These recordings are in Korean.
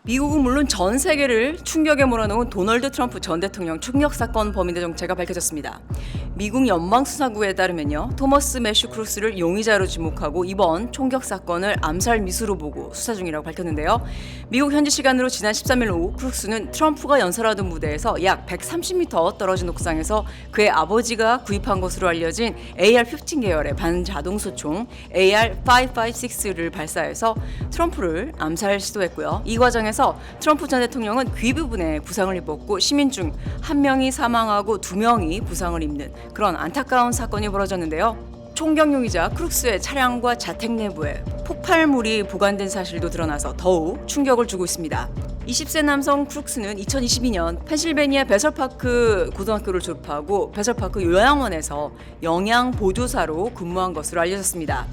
미국은 물론 전 세계를 충격에 몰아넣은 도널드 트럼프 전 대통령 총력 사건 범인의 정체가 밝혀졌습니다. 미국 연방수사국에 따르면요, 토머스 매슈 크루스를 용의자로 지목하고 이번 총격 사건을 암살 미수로 보고 수사 중이라고 밝혔는데요. 미국 현지 시간으로 지난 13일 오후 크루스는 트럼프가 연설하던 무대에서 약 130m 떨어진 옥상에서 그의 아버지가 구입한 것으로 알려진 AR-15 계열의 반자동소총 AR-556를 발사해서 트럼프를 암살 시도했고요. 이 과정에서 트럼프 전 대통령은 귀 부분에 부상을 입었고 시민 중 1명이 사망하고 2명이 부상을 입는 그런 안타까운 사건이 벌어졌는데요. 총격 용의자 크룩스의 차량과 자택 내부에 폭발물이 보관된 사실도 드러나서 더욱 충격을 주고 있습니다. 20세 남성 크룩스는 2022년 펜실베니아 베설파크 고등학교를 졸업하고 베설파크 요양원에서 영양 보조사로 근무한 것으로 알려졌습니다.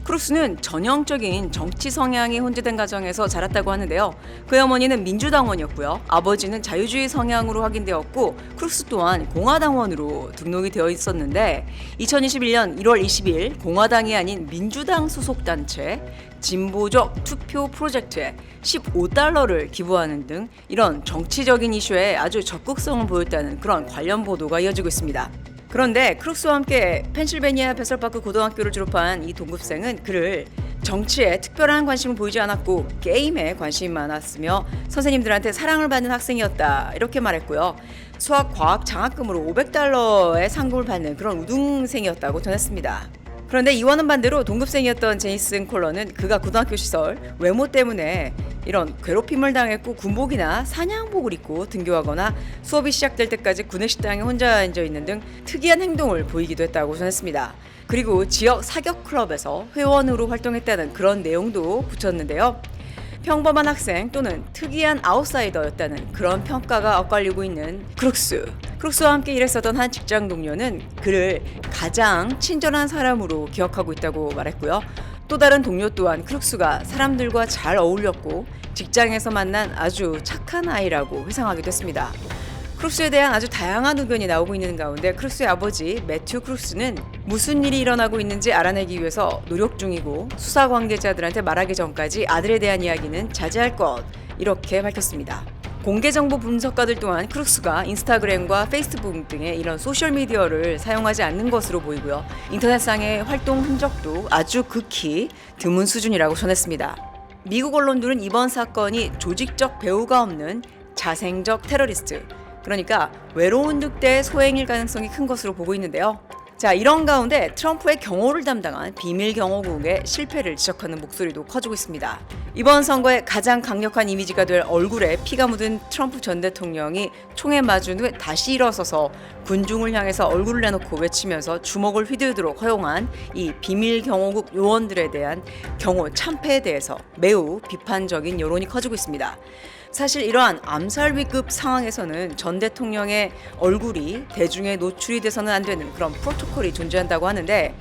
크룩스는 전형적인 정치 성향이 혼재된 가정에서 자랐다고 하는데요. 그의 어머니는 민주당원이었고요. 아버지는 자유주의 성향으로 확인되었고 크룩스 또한 공화당원으로 등록이 되어 있었는데 2021년 1월 20일 공화당이 아닌 민주당 소속 단체 진보적 투표 프로젝트에 $15를 기부하는 등 이런 정치적인 이슈에 아주 적극성을 보였다는 그런 관련 보도가 이어지고 있습니다. 그런데 크룩스와 함께 펜실베니아 베설파크 고등학교를 졸업한 이 동급생은 그를 정치에 특별한 관심을 보이지 않았고 게임에 관심이 많았으며 선생님들한테 사랑을 받는 학생이었다 이렇게 말했고요. 수학, 과학 장학금으로 $500의 상금을 받는 그런 우등생이었다고 전했습니다. 그런데 이와는 반대로 동급생이었던 제이슨 콜러는 그가 고등학교 시절 외모 때문에 이런 괴롭힘을 당했고 군복이나 사냥복을 입고 등교하거나 수업이 시작될 때까지 구내식당에 혼자 앉아있는 등 특이한 행동을 보이기도 했다고 전했습니다. 그리고 지역 사격 클럽에서 회원으로 활동했다는 그런 내용도 붙였는데요. 평범한 학생 또는 특이한 아웃사이더였다는 그런 평가가 엇갈리고 있는 크룩스와 함께 일했었던 한 직장 동료는 그를 가장 친절한 사람으로 기억하고 있다고 말했고요. 또 다른 동료 또한 크룩스가 사람들과 잘 어울렸고 직장에서 만난 아주 착한 아이라고 회상하기도 했습니다. 크룩스에 대한 아주 다양한 의견이 나오고 있는 가운데 크룩스의 아버지 매튜 크룩스는 무슨 일이 일어나고 있는지 알아내기 위해서 노력 중이고 수사 관계자들한테 말하기 전까지 아들에 대한 이야기는 자제할 것 이렇게 밝혔습니다. 공개정보 분석가들 또한 크룩스가 인스타그램과 페이스북 등의 이런 소셜미디어를 사용하지 않는 것으로 보이고요. 인터넷상의 활동 흔적도 아주 극히 드문 수준이라고 전했습니다. 미국 언론들은 이번 사건이 조직적 배후가 없는 자생적 테러리스트, 그러니까 외로운 늑대의 소행일 가능성이 큰 것으로 보고 있는데요. 자, 이런 가운데 트럼프의 경호를 담당한 비밀 경호국의 실패를 지적하는 목소리도 커지고 있습니다. 이번 선거의 가장 강력한 이미지가 될 얼굴에 피가 묻은 트럼프 전 대통령이 총에 맞은 후에 다시 일어서서 군중을 향해서 얼굴을 내놓고 외치면서 주먹을 휘두르도록 허용한 이 비밀 경호국 요원들에 대한 경호 참패에 대해서 매우 비판적인 여론이 커지고 있습니다. 사실 이러한 암살 위급 상황에서는 전 대통령의 얼굴이 대중에 노출이 돼서는 안 되는 그런 프로토콜이 존재한다고 하는데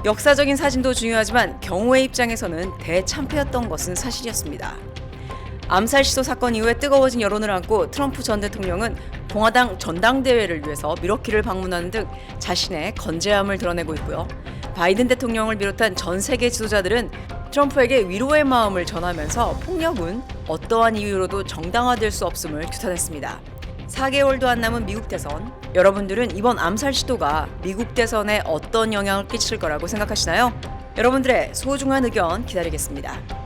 역사적인 사진도 중요하지만 경호의 입장에서는 대참패였던 것은 사실이었습니다. 암살 시도 사건 이후에 뜨거워진 여론을 안고 트럼프 전 대통령은 공화당 전당대회를 위해서 밀워키를 방문하는 등 자신의 건재함을 드러내고 있고요. 바이든 대통령을 비롯한 전 세계 지도자들은 트럼프에게 위로의 마음을 전하면서 폭력은 어떠한 이유로도 정당화될 수 없음을 규탄했습니다. 4개월도 안 남은 미국 대선, 여러분들은 이번 암살 시도가 미국 대선에 어떤 영향을 끼칠 거라고 생각하시나요? 여러분들의 소중한 의견 기다리겠습니다.